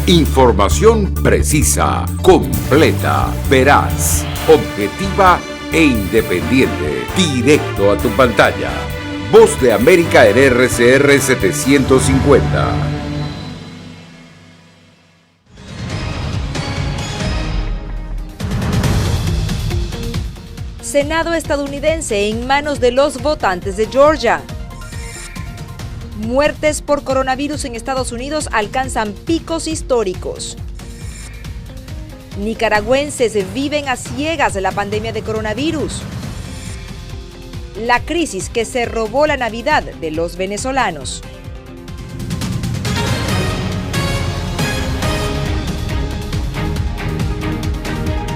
Información precisa, completa, veraz, objetiva e independiente. Directo a tu pantalla. Voz de América en RCR 750. Senado estadounidense en manos de los votantes de Georgia. Muertes por coronavirus en Estados Unidos alcanzan picos históricos. Nicaragüenses viven a ciegas de la pandemia de coronavirus. La crisis que se robó la Navidad de los venezolanos.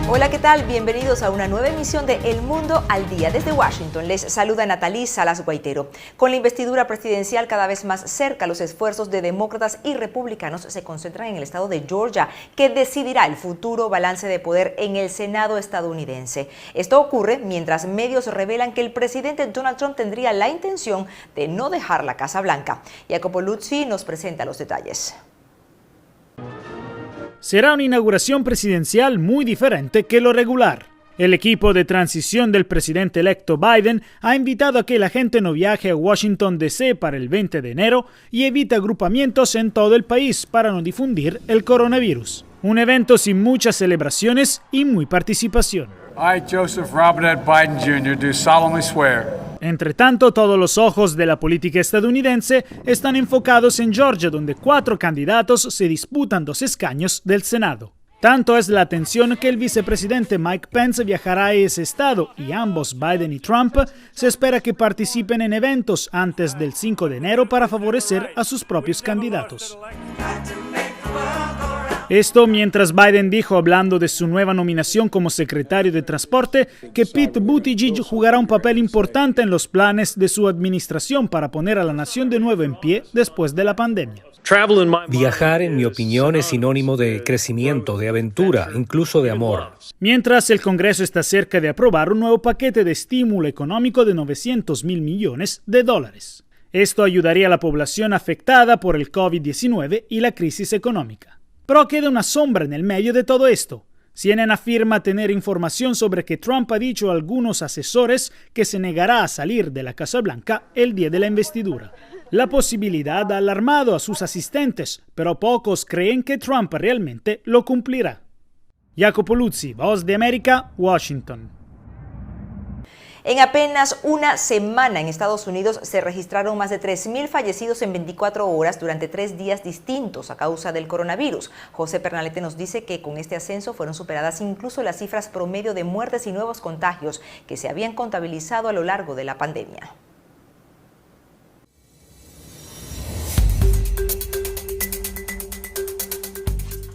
Hola, ¿qué tal? Bienvenidos a una nueva emisión de El Mundo al Día. Desde Washington les saluda Natalí Salas Guaitero. Con la investidura presidencial cada vez más cerca, los esfuerzos de demócratas y republicanos se concentran en el estado de Georgia, que decidirá el futuro balance de poder en el Senado estadounidense. Esto ocurre mientras medios revelan que el presidente Donald Trump tendría la intención de no dejar la Casa Blanca. Jacopo Luzzi nos presenta los detalles. Será una inauguración presidencial muy diferente que lo regular. El equipo de transición del presidente electo Biden ha invitado a que la gente no viaje a Washington D.C. para el 20 de enero y evite agrupamientos en todo el país para no difundir el coronavirus. Un evento sin muchas celebraciones y muy participación. I, Joseph Robinette Biden Jr., do solemnly swear. Entre tanto, todos los ojos de la política estadounidense están enfocados en Georgia, donde 4 candidatos se disputan 2 escaños del Senado. Tanto es la atención que el vicepresidente Mike Pence viajará a ese estado y ambos, Biden y Trump, se espera que participen en eventos antes del 5 de enero para favorecer a sus propios candidatos. Esto mientras Biden dijo, hablando de su nueva nominación como secretario de Transporte, que Pete Buttigieg jugará un papel importante en los planes de su administración para poner a la nación de nuevo en pie después de la pandemia. Viajar, en mi opinión, es sinónimo de crecimiento, de aventura, incluso de amor. Mientras el Congreso está cerca de aprobar un nuevo paquete de estímulo económico de $900 mil millones. Esto ayudaría a la población afectada por el COVID-19 y la crisis económica. Pero queda una sombra en el medio de todo esto. CNN afirma tener información sobre que Trump ha dicho a algunos asesores que se negará a salir de la Casa Blanca el día de la investidura. La posibilidad ha alarmado a sus asistentes, pero pocos creen que Trump realmente lo cumplirá. Jacopo Luzzi, Voz de América, Washington. En apenas una semana en Estados Unidos se registraron más de 3.000 fallecidos en 24 horas durante 3 días distintos a causa del coronavirus. José Pernalete nos dice que con este ascenso fueron superadas incluso las cifras promedio de muertes y nuevos contagios que se habían contabilizado a lo largo de la pandemia.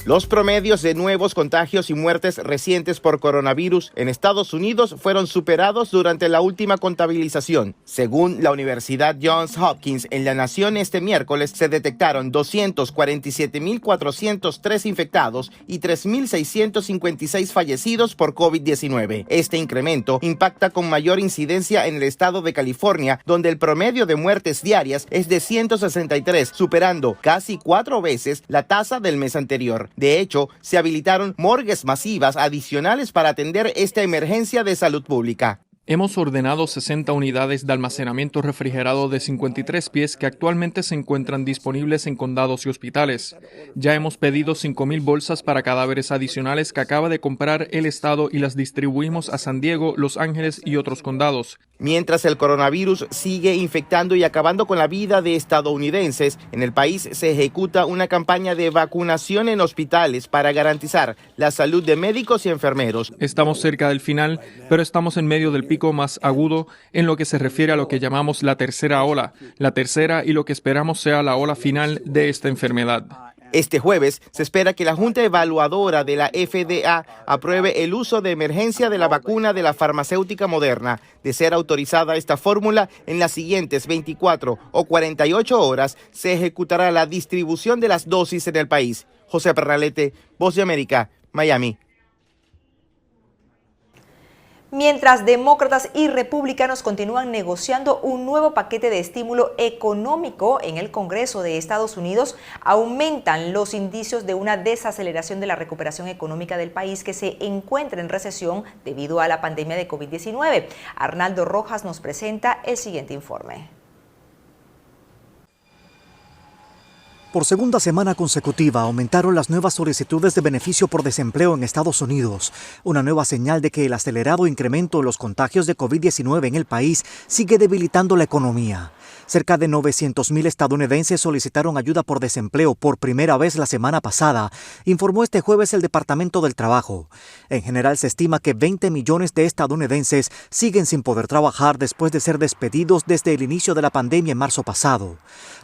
Los promedios de nuevos contagios y muertes recientes por coronavirus en Estados Unidos fueron superados durante la última contabilización. Según la Universidad Johns Hopkins, en la nación este miércoles se detectaron 247.403 infectados y 3.656 fallecidos por COVID-19. Este incremento impacta con mayor incidencia en el estado de California, donde el promedio de muertes diarias es de 163, superando casi 4 veces la tasa del mes anterior. De hecho, se habilitaron morgues masivas adicionales para atender esta emergencia de salud pública. Hemos ordenado 60 unidades de almacenamiento refrigerado de 53 pies que actualmente se encuentran disponibles en condados y hospitales. Ya hemos pedido 5,000 bolsas para cadáveres adicionales que acaba de comprar el estado y las distribuimos a San Diego, Los Ángeles y otros condados. Mientras el coronavirus sigue infectando y acabando con la vida de estadounidenses, en el país se ejecuta una campaña de vacunación en hospitales para garantizar la salud de médicos y enfermeros. Estamos cerca del final, pero estamos en medio del pico más agudo en lo que se refiere a lo que llamamos la tercera ola, la tercera y lo que esperamos sea la ola final de esta enfermedad. Este jueves se espera que la Junta Evaluadora de la FDA apruebe el uso de emergencia de la vacuna de la farmacéutica Moderna. De ser autorizada esta fórmula, en las siguientes 24 o 48 horas se ejecutará la distribución de las dosis en el país. José Pernalete, Voz de América, Miami. Mientras demócratas y republicanos continúan negociando un nuevo paquete de estímulo económico en el Congreso de Estados Unidos, aumentan los indicios de una desaceleración de la recuperación económica del país que se encuentra en recesión debido a la pandemia de COVID-19. Arnaldo Rojas nos presenta el siguiente informe. Por segunda semana consecutiva aumentaron las nuevas solicitudes de beneficio por desempleo en Estados Unidos, una nueva señal de que el acelerado incremento de los contagios de COVID-19 en el país sigue debilitando la economía. Cerca de 900,000 estadounidenses solicitaron ayuda por desempleo por primera vez la semana pasada, informó este jueves el Departamento del Trabajo. En general se estima que 20 millones de estadounidenses siguen sin poder trabajar después de ser despedidos desde el inicio de la pandemia en marzo pasado.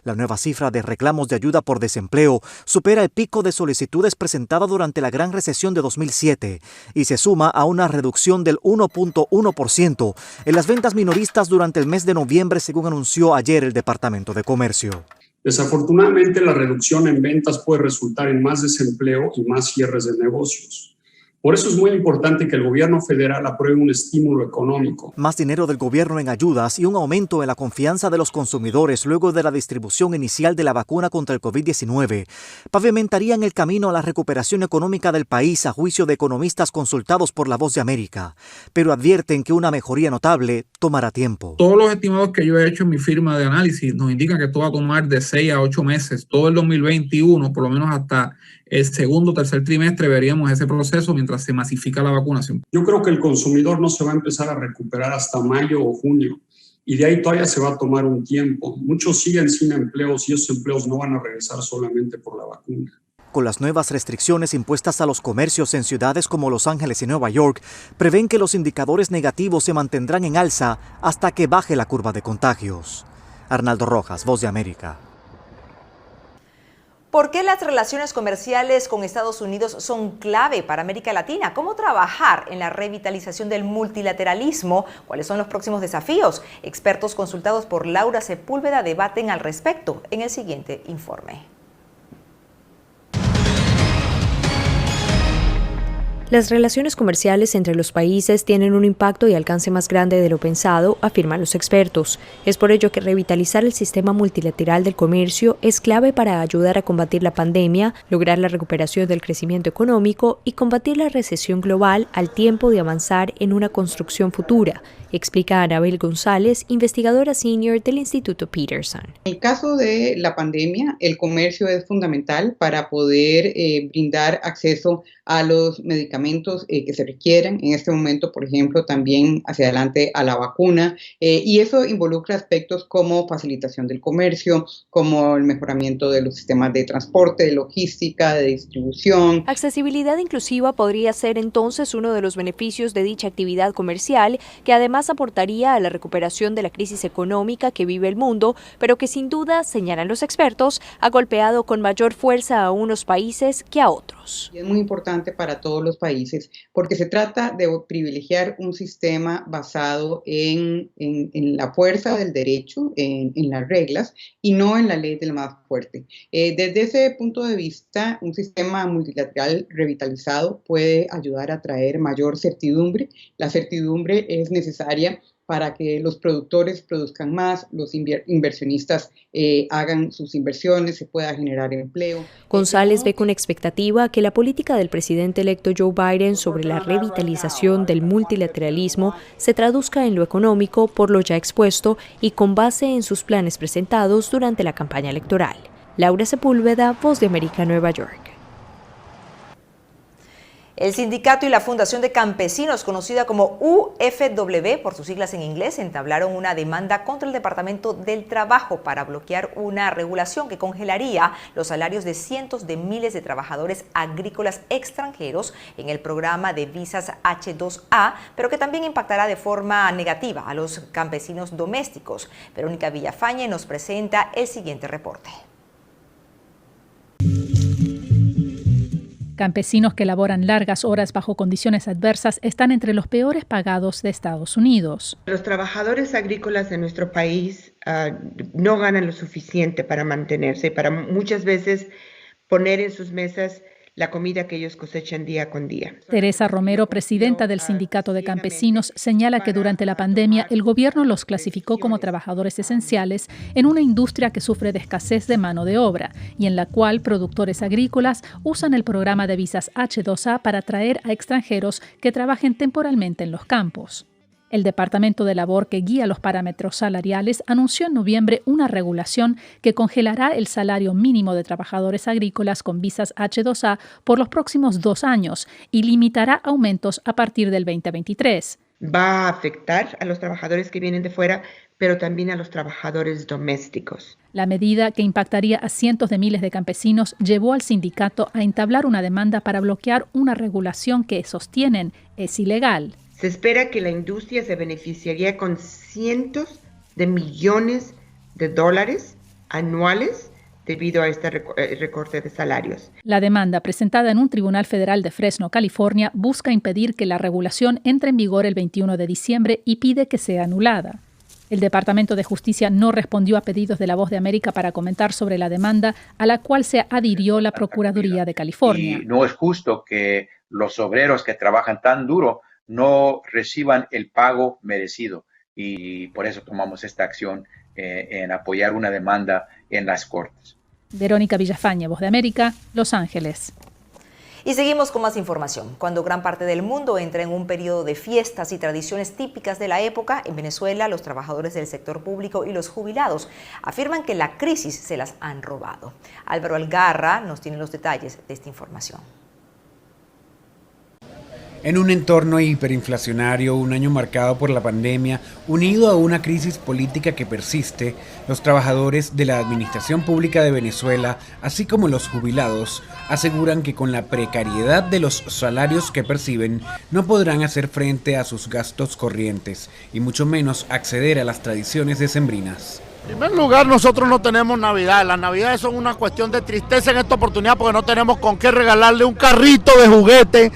La nueva cifra de reclamos de ayuda por desempleo supera el pico de solicitudes presentada durante la Gran Recesión de 2007 y se suma a una reducción del 1.1% en las ventas minoristas durante el mes de noviembre, según anunció ayer el Departamento de Comercio. Desafortunadamente, la reducción en ventas puede resultar en más desempleo y más cierres de negocios. Por eso es muy importante que el gobierno federal apruebe un estímulo económico. Más dinero del gobierno en ayudas y un aumento en la confianza de los consumidores luego de la distribución inicial de la vacuna contra el COVID-19 pavimentarían el camino a la recuperación económica del país, a juicio de economistas consultados por La Voz de América, pero advierten que una mejoría notable tomará tiempo. Todos los estimados que yo he hecho en mi firma de análisis nos indican que esto va a tomar de 6 a 8 meses, todo el 2021, por lo menos hasta el segundo o tercer trimestre veríamos ese proceso mientras se masifica la vacunación. Yo creo que el consumidor no se va a empezar a recuperar hasta mayo o junio y de ahí todavía se va a tomar un tiempo. Muchos siguen sin empleos y esos empleos no van a regresar solamente por la vacuna. Con las nuevas restricciones impuestas a los comercios en ciudades como Los Ángeles y Nueva York, prevén que los indicadores negativos se mantendrán en alza hasta que baje la curva de contagios. Arnaldo Rojas, Voz de América. ¿Por qué las relaciones comerciales con Estados Unidos son clave para América Latina? ¿Cómo trabajar en la revitalización del multilateralismo? ¿Cuáles son los próximos desafíos? Expertos consultados por Laura Sepúlveda debaten al respecto en el siguiente informe. Las relaciones comerciales entre los países tienen un impacto y alcance más grande de lo pensado, afirman los expertos. Es por ello que revitalizar el sistema multilateral del comercio es clave para ayudar a combatir la pandemia, lograr la recuperación del crecimiento económico y combatir la recesión global al tiempo de avanzar en una construcción futura, explica Anabel González, investigadora senior del Instituto Peterson. En el caso de la pandemia, el comercio es fundamental para poder brindar acceso a los medicamentos que se requieren. En este momento, por ejemplo, también hacia adelante a la vacuna. Y eso involucra aspectos como facilitación del comercio, como el mejoramiento de los sistemas de transporte, de logística, de distribución. Accesibilidad inclusiva podría ser entonces uno de los beneficios de dicha actividad comercial, que además aportaría a la recuperación de la crisis económica que vive el mundo, pero que sin duda, señalan los expertos, ha golpeado con mayor fuerza a unos países que a otros. Y es muy importante para todos los países porque se trata de privilegiar un sistema basado en la fuerza del derecho, en las reglas y no en la ley del más fuerte. Desde ese punto de vista, un sistema multilateral revitalizado puede ayudar a traer mayor certidumbre. La certidumbre es necesaria para que los productores produzcan más, los inversionistas hagan sus inversiones, se pueda generar empleo. González ve con expectativa que la política del presidente electo Joe Biden sobre la revitalización del multilateralismo se traduzca en lo económico por lo ya expuesto y con base en sus planes presentados durante la campaña electoral. Laura Sepúlveda, Voz de América, Nueva York. El sindicato y la Fundación de Campesinos, conocida como UFW por sus siglas en inglés, entablaron una demanda contra el Departamento del Trabajo para bloquear una regulación que congelaría los salarios de cientos de miles de trabajadores agrícolas extranjeros en el programa de visas H2A, pero que también impactará de forma negativa a los campesinos domésticos. Verónica Villafañe nos presenta el siguiente reporte. Campesinos que laboran largas horas bajo condiciones adversas están entre los peores pagados de Estados Unidos. Los trabajadores agrícolas de nuestro país no ganan lo suficiente para mantenerse, para muchas veces poner en sus mesas la comida que ellos cosechan día con día. Teresa Romero, presidenta del Sindicato de Campesinos, señala que durante la pandemia el gobierno los clasificó como trabajadores esenciales en una industria que sufre de escasez de mano de obra y en la cual productores agrícolas usan el programa de visas H-2A para atraer a extranjeros que trabajen temporalmente en los campos. El Departamento de Labor, que guía los parámetros salariales, anunció en noviembre una regulación que congelará el salario mínimo de trabajadores agrícolas con visas H-2A por los próximos 2 años y limitará aumentos a partir del 2023. Va a afectar a los trabajadores que vienen de fuera, pero también a los trabajadores domésticos. La medida, que impactaría a cientos de miles de campesinos, llevó al sindicato a entablar una demanda para bloquear una regulación que, sostienen, es ilegal. Se espera que la industria se beneficiaría con cientos de millones de dólares anuales debido a este recorte de salarios. La demanda, presentada en un tribunal federal de Fresno, California, busca impedir que la regulación entre en vigor el 21 de diciembre y pide que sea anulada. El Departamento de Justicia no respondió a pedidos de La Voz de América para comentar sobre la demanda, a la cual se adhirió la Procuraduría de California. Y no es justo que los obreros que trabajan tan duro no reciban el pago merecido, y por eso tomamos esta acción en apoyar una demanda en las Cortes. Verónica Villafañe, Voz de América, Los Ángeles. Y seguimos con más información. Cuando gran parte del mundo entra en un periodo de fiestas y tradiciones típicas de la época, en Venezuela los trabajadores del sector público y los jubilados afirman que la crisis se las han robado. Álvaro Algarra nos tiene los detalles de esta información. En un entorno hiperinflacionario, un año marcado por la pandemia, unido a una crisis política que persiste, los trabajadores de la Administración Pública de Venezuela, así como los jubilados, aseguran que con la precariedad de los salarios que perciben, no podrán hacer frente a sus gastos corrientes, y mucho menos acceder a las tradiciones decembrinas. En primer lugar, nosotros no tenemos Navidad. Las Navidades son una cuestión de tristeza en esta oportunidad porque no tenemos con qué regalarle un carrito de juguete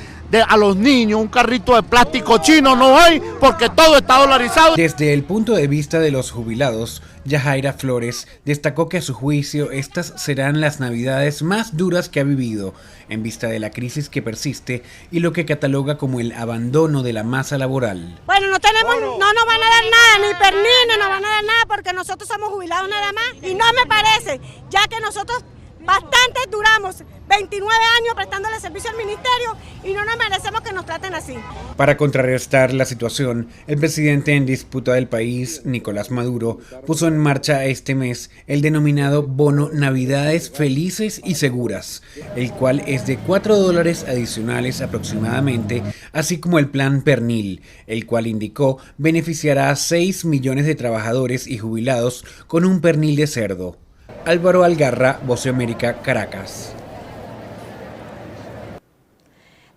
a los niños, un carrito de plástico chino no hay porque todo está dolarizado. Desde el punto de vista de los jubilados, Yajaira Flores destacó que a su juicio estas serán las navidades más duras que ha vivido, en vista de la crisis que persiste y lo que cataloga como el abandono de la masa laboral. Bueno, no nos van a dar nada, ni pernil, no van a dar nada porque nosotros somos jubilados nada más y no me parece, ya que nosotros bastante duramos 29 años prestándole servicio al ministerio y no nos merecemos que nos traten así. Para contrarrestar la situación, el presidente en disputa del país, Nicolás Maduro, puso en marcha este mes el denominado Bono Navidades Felices y Seguras, el cual es de $4 adicionales aproximadamente, así como el plan Pernil, el cual indicó beneficiará a 6 millones de trabajadores y jubilados con un pernil de cerdo. Álvaro Algarra, Voz de América, Caracas.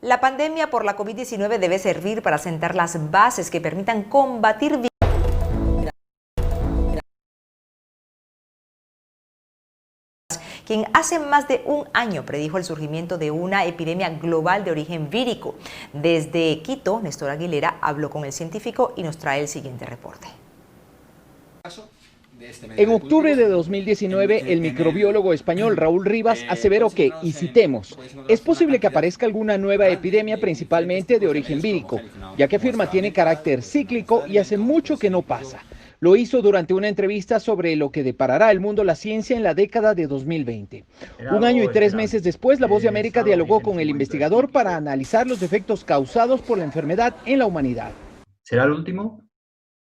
La pandemia por la COVID-19 debe servir para sentar las bases que permitan combatir quien hace más de un año predijo el surgimiento de una epidemia global de origen vírico. Desde Quito, Néstor Aguilera habló con el científico y nos trae el siguiente reporte. En octubre de 2019, el microbiólogo español Raúl Rivas aseveró que, y citemos, es posible que aparezca alguna nueva epidemia principalmente de origen vírico, ya que afirma tiene carácter cíclico y hace mucho que no pasa. Lo hizo durante una entrevista sobre lo que deparará el mundo la ciencia en la década de 2020. Un año y 3 meses después, La Voz de América dialogó con el investigador para analizar los efectos causados por la enfermedad en la humanidad. ¿Será el último?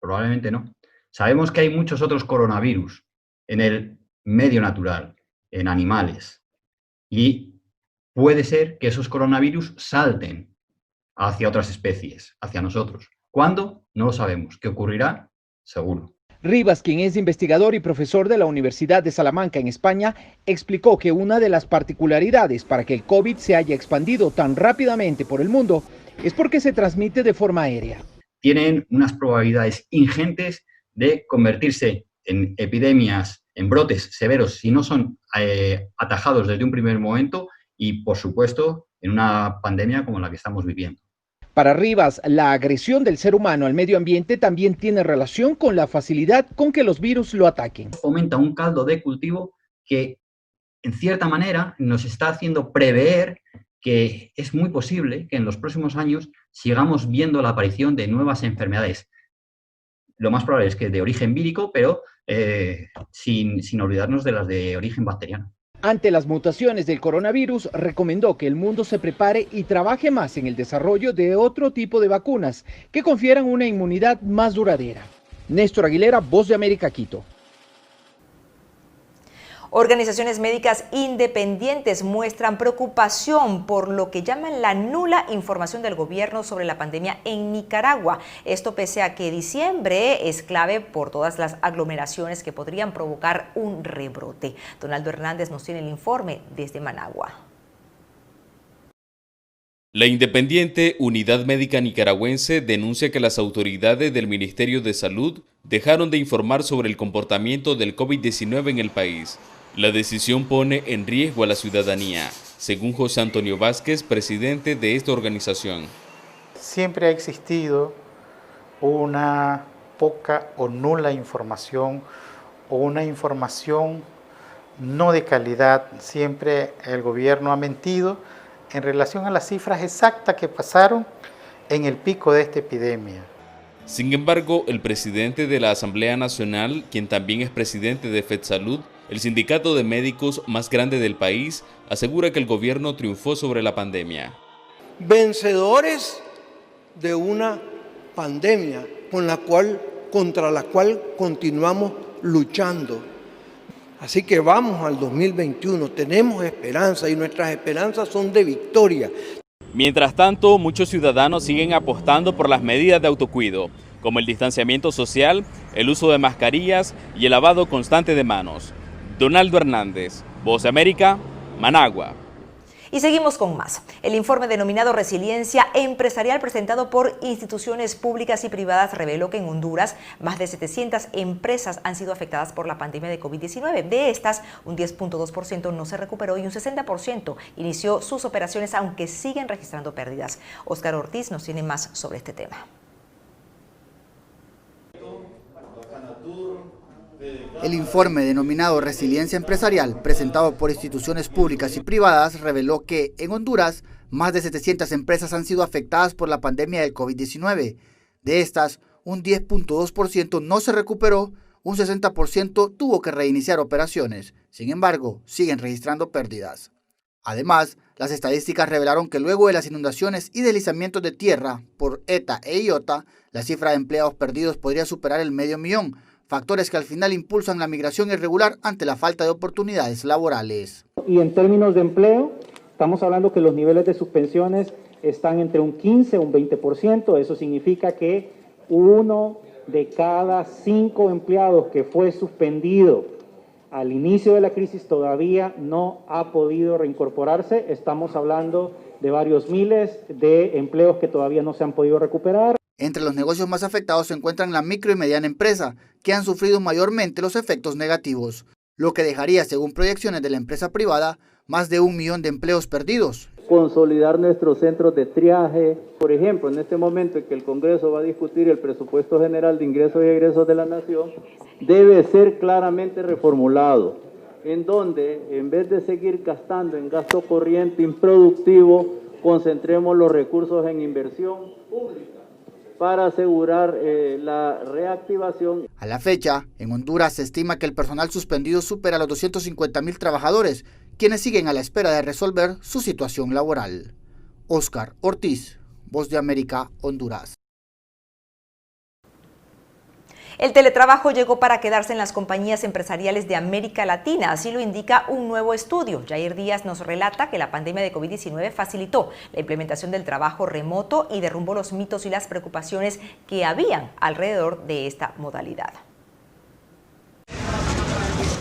Probablemente no. Sabemos que hay muchos otros coronavirus en el medio natural, en animales, y puede ser que esos coronavirus salten hacia otras especies, hacia nosotros. ¿Cuándo? No lo sabemos. ¿Qué ocurrirá? Seguro. Rivas, quien es investigador y profesor de la Universidad de Salamanca en España, explicó que una de las particularidades para que el COVID se haya expandido tan rápidamente por el mundo es porque se transmite de forma aérea. Tienen unas probabilidades ingentes de convertirse en epidemias, en brotes severos si no son atajados desde un primer momento y, por supuesto, en una pandemia como la que estamos viviendo. Para Rivas, la agresión del ser humano al medio ambiente también tiene relación con la facilidad con que los virus lo ataquen. Fomenta un caldo de cultivo que, en cierta manera, nos está haciendo prever que es muy posible que en los próximos años sigamos viendo la aparición de nuevas enfermedades. Lo más probable es que de origen vírico, pero sin olvidarnos de las de origen bacteriano. Ante las mutaciones del coronavirus, recomendó que el mundo se prepare y trabaje más en el desarrollo de otro tipo de vacunas que confieran una inmunidad más duradera. Néstor Aguilera, Voz de América, Quito. Organizaciones médicas independientes muestran preocupación por lo que llaman la nula información del gobierno sobre la pandemia en Nicaragua. Esto pese a que diciembre es clave por todas las aglomeraciones que podrían provocar un rebrote. Donaldo Hernández nos tiene el informe desde Managua. La independiente Unidad Médica Nicaragüense denuncia que las autoridades del Ministerio de Salud dejaron de informar sobre el comportamiento del COVID-19 en el país. La decisión pone en riesgo a la ciudadanía, según José Antonio Vázquez, presidente de esta organización. Siempre ha existido una poca o nula información o una información no de calidad. Siempre el gobierno ha mentido en relación a las cifras exactas que pasaron en el pico de esta epidemia. Sin embargo, el presidente de la Asamblea Nacional, quien también es presidente de FedSalud, el sindicato de médicos más grande del país, asegura que el gobierno triunfó sobre la pandemia. Vencedores de una pandemia contra la cual continuamos luchando. Así que vamos al 2021, tenemos esperanza y nuestras esperanzas son de victoria. Mientras tanto, muchos ciudadanos siguen apostando por las medidas de autocuido, como el distanciamiento social, el uso de mascarillas y el lavado constante de manos. Donaldo Hernández, Voz de América, Managua. Y seguimos con más. El informe denominado Resiliencia Empresarial presentado por instituciones públicas y privadas reveló que en Honduras más de 700 empresas han sido afectadas por la pandemia de COVID-19. De estas, un 10.2% no se recuperó y un 60% inició sus operaciones, aunque siguen registrando pérdidas. Óscar Ortiz nos tiene más sobre este tema. El informe denominado Resiliencia Empresarial, presentado por instituciones públicas y privadas, reveló que en Honduras más de 700 empresas han sido afectadas por la pandemia del COVID-19. De estas, un 10.2% no se recuperó, un 60% tuvo que reiniciar operaciones. Sin embargo, siguen registrando pérdidas. Además, las estadísticas revelaron que luego de las inundaciones y deslizamientos de tierra por ETA e IOTA, la cifra de empleados perdidos podría superar el 500,000, factores que al final impulsan la migración irregular ante la falta de oportunidades laborales. Y en términos de empleo, estamos hablando que los niveles de suspensiones están entre un 15 y un 20%. Eso significa que 1 de cada 5 empleados que fue suspendido al inicio de la crisis todavía no ha podido reincorporarse. Estamos hablando de varios miles de empleos que todavía no se han podido recuperar. Entre los negocios más afectados se encuentran la micro y mediana empresa, que han sufrido mayormente los efectos negativos, lo que dejaría, según proyecciones de la empresa privada, más de 1 millón de empleos perdidos. Consolidar nuestros centros de triaje. Por ejemplo, en este momento en que el Congreso va a discutir el presupuesto general de ingresos y egresos de la Nación, debe ser claramente reformulado, en donde en vez de seguir gastando en gasto corriente improductivo, concentremos los recursos en inversión pública para asegurar la reactivación. A la fecha, en Honduras se estima que el personal suspendido supera los 250,000 trabajadores, quienes siguen a la espera de resolver su situación laboral. Óscar Ortiz, Voz de América, Honduras. El teletrabajo llegó para quedarse en las compañías empresariales de América Latina, así lo indica un nuevo estudio. Jair Díaz nos relata que la pandemia de COVID-19 facilitó la implementación del trabajo remoto y derrumbó los mitos y las preocupaciones que habían alrededor de esta modalidad.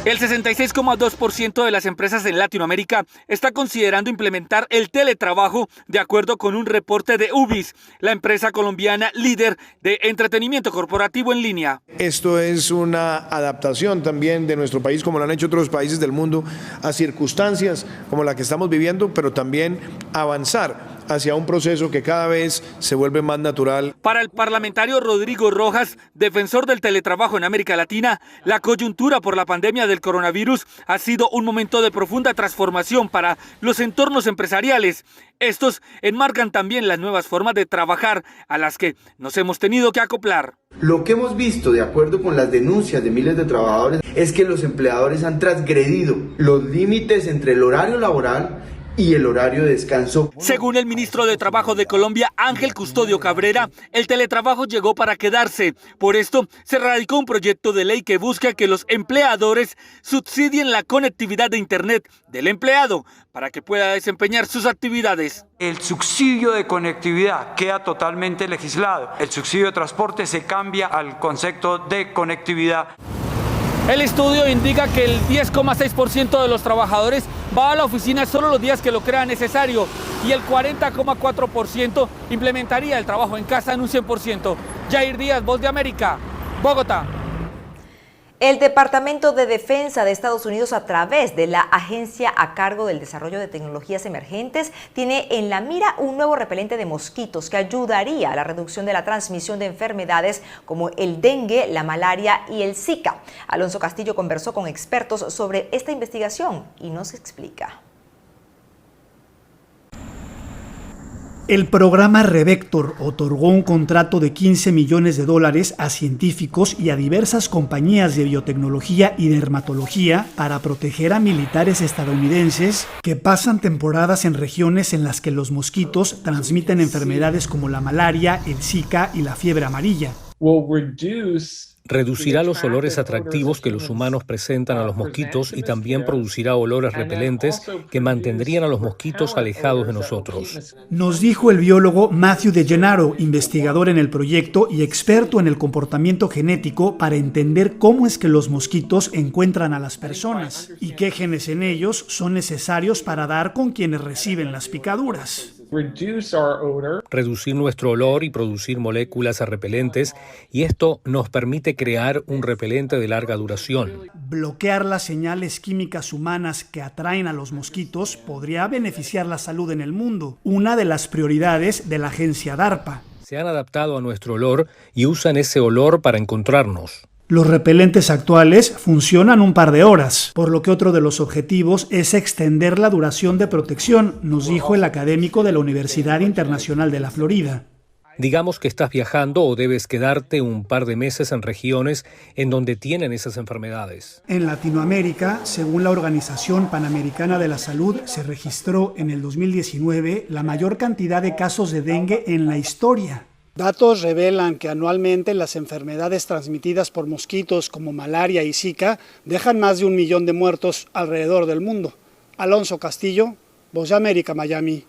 El 66,2% de las empresas en Latinoamérica está considerando implementar el teletrabajo, de acuerdo con un reporte de UBIS, la empresa colombiana líder de entretenimiento corporativo en línea. Esto es una adaptación también de nuestro país, como lo han hecho otros países del mundo, a circunstancias como la que estamos viviendo, pero también avanzar hacia un proceso que cada vez se vuelve más natural. Para el parlamentario Rodrigo Rojas, defensor del teletrabajo en América Latina, la coyuntura por la pandemia del coronavirus ha sido un momento de profunda transformación para los entornos empresariales. Estos enmarcan también las nuevas formas de trabajar a las que nos hemos tenido que acoplar. Lo que hemos visto, de acuerdo con las denuncias de miles de trabajadores, es que los empleadores han transgredido los límites entre el horario laboral y el horario de descanso. Según el ministro de Trabajo de Colombia, Ángel Custodio Cabrera, el teletrabajo llegó para quedarse. Por esto, se radicó un proyecto de ley que busca que los empleadores subsidien la conectividad de Internet del empleado para que pueda desempeñar sus actividades. El subsidio de conectividad queda totalmente legislado. El subsidio de transporte se cambia al concepto de conectividad. El estudio indica que el 10,6% de los trabajadores va a la oficina solo los días que lo crea necesario y el 40,4% implementaría el trabajo en casa en un 100%. Jair Díaz, Voz de América, Bogotá. El Departamento de Defensa de Estados Unidos, a través de la Agencia a cargo del Desarrollo de Tecnologías Emergentes, tiene en la mira un nuevo repelente de mosquitos que ayudaría a la reducción de la transmisión de enfermedades como el dengue, la malaria y el Zika. Alonso Castillo conversó con expertos sobre esta investigación y nos explica. El programa Revector otorgó un contrato de $15 millones a científicos y a diversas compañías de biotecnología y dermatología para proteger a militares estadounidenses que pasan temporadas en regiones en las que los mosquitos transmiten enfermedades como la malaria, el Zika y la fiebre amarilla. Reducirá los olores atractivos que los humanos presentan a los mosquitos y también producirá olores repelentes que mantendrían a los mosquitos alejados de nosotros. Nos dijo el biólogo Matthew DeGennaro, investigador en el proyecto y experto en el comportamiento genético para entender cómo es que los mosquitos encuentran a las personas y qué genes en ellos son necesarios para dar con quienes reciben las picaduras. Reducir nuestro olor y producir moléculas repelentes, y esto nos permite crear un repelente de larga duración. Bloquear las señales químicas humanas que atraen a los mosquitos podría beneficiar la salud en el mundo, una de las prioridades de la agencia DARPA. Se han adaptado a nuestro olor y usan ese olor para encontrarnos. Los repelentes actuales funcionan un par de horas, por lo que otro de los objetivos es extender la duración de protección, nos dijo el académico de la Universidad Internacional de la Florida. Digamos que estás viajando o debes quedarte un par de meses en regiones en donde tienen esas enfermedades. En Latinoamérica, según la Organización Panamericana de la Salud, se registró en el 2019 la mayor cantidad de casos de dengue en la historia. Datos revelan que anualmente las enfermedades transmitidas por mosquitos como malaria y Zika dejan más de 1 millón de muertos alrededor del mundo. Alonso Castillo, Voz de América, Miami.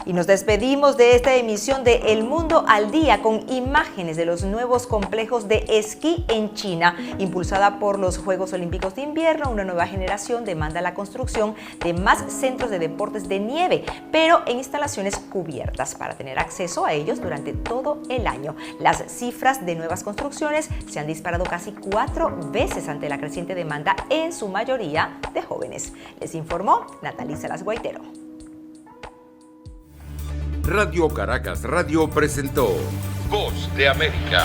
Y nos despedimos de esta emisión de El Mundo al Día con imágenes de los nuevos complejos de esquí en China. Impulsada por los Juegos Olímpicos de Invierno, una nueva generación demanda la construcción de más centros de deportes de nieve, pero en instalaciones cubiertas para tener acceso a ellos durante todo el año. Las cifras de nuevas construcciones se han disparado casi 4 veces ante la creciente demanda, en su mayoría de jóvenes. Les informó Natalie Salas Guaitero. Radio Caracas Radio presentó Voz de América.